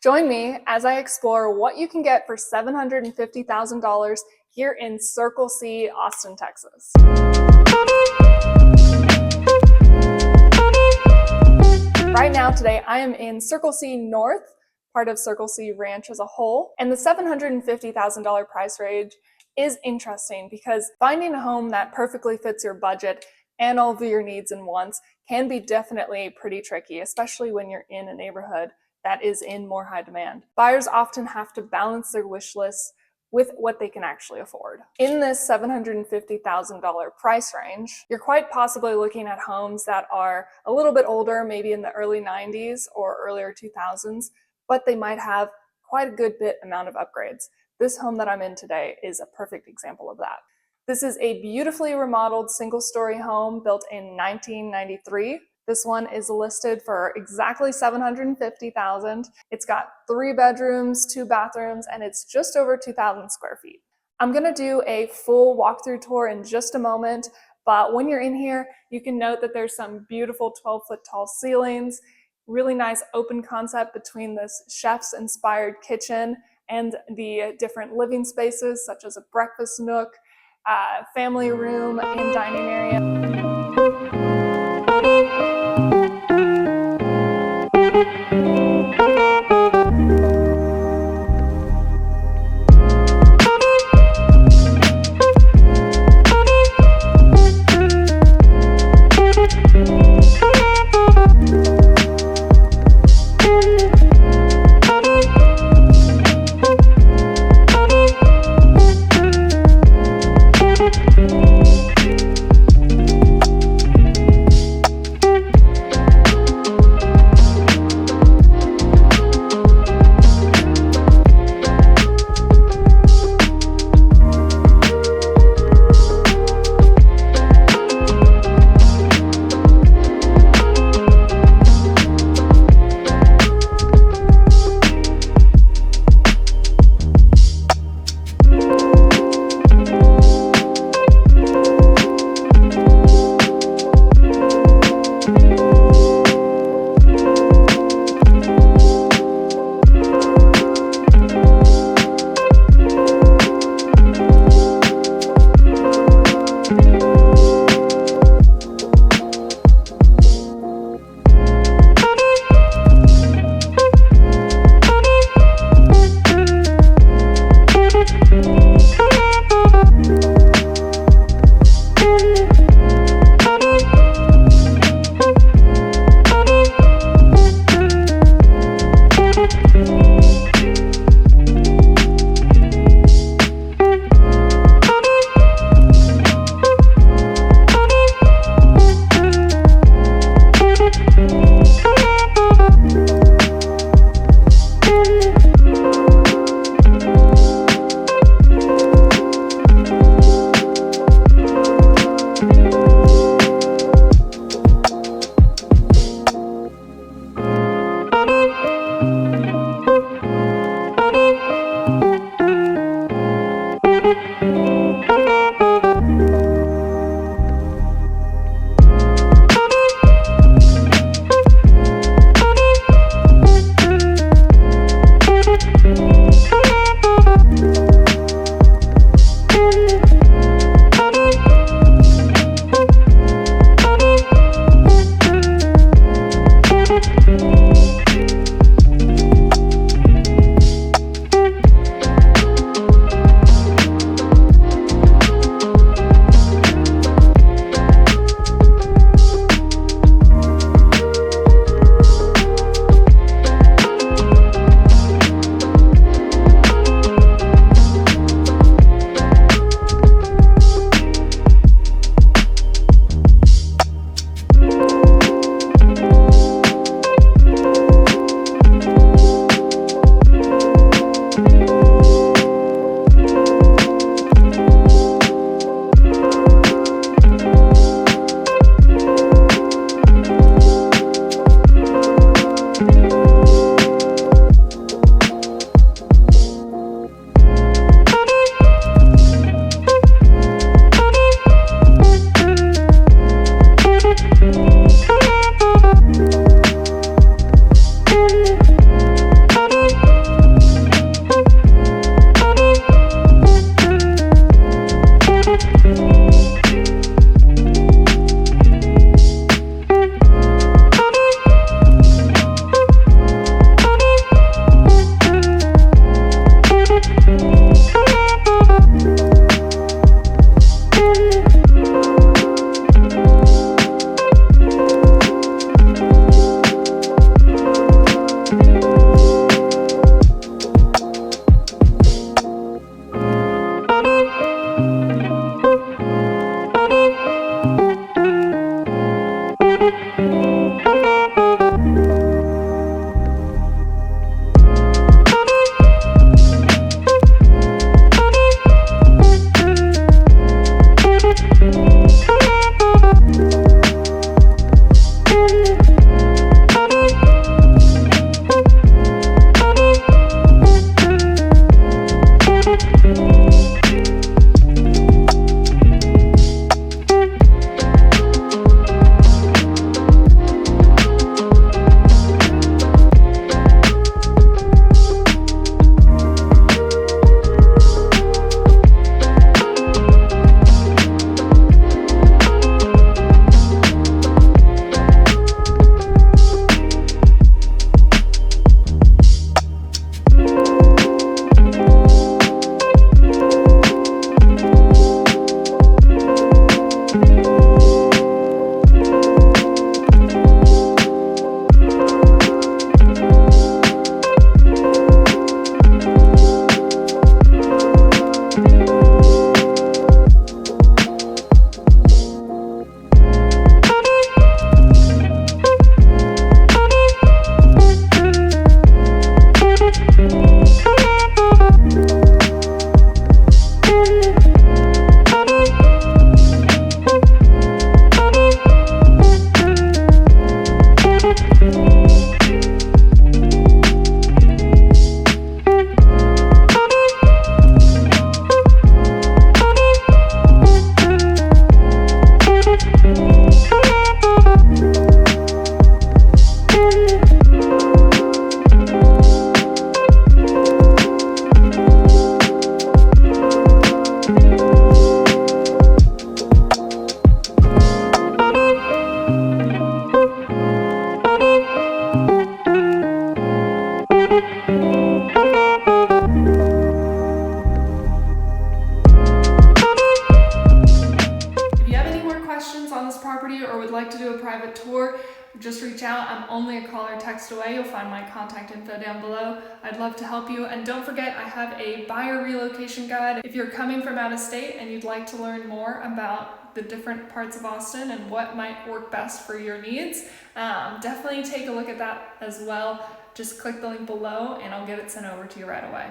Join me as I explore what you can get for $750,000 here in Circle C, Austin, Texas. Right now, today, I am in Circle C North, part of Circle C Ranch as a whole, and the $750,000 price range is interesting because finding a home that perfectly fits your budget and all of your needs and wants can be definitely pretty tricky, especially when you're in a neighborhood that is in more high demand. Buyers often have to balance their wish lists with what they can actually afford. In this $750,000 price range, you're quite possibly looking at homes that are a little bit older, maybe in the early 90s or earlier 2000s, but they might have quite a good bit amount of upgrades. This home that I'm in today is a perfect example of that. This is a beautifully remodeled single-story home built in 1993. This one is listed for exactly $750,000. It's got 3 bedrooms, 2 bathrooms, and it's just over 2,000 square feet. I'm gonna do a full walkthrough tour in just a moment, but when you're in here, you can note that there's some beautiful 12-foot tall ceilings, really nice open concept between this chef's inspired kitchen and the different living spaces, such as a breakfast nook, family room, and dining area. not, I'm only a call or text away. You'll find my contact info down below. I'd love to help you. And don't forget, I have a buyer relocation guide. If you're coming from out of state and you'd like to learn more about the different parts of Austin and what might work best for your needs, definitely take a look at that as well. Just click the link below and I'll get it sent over to you right away.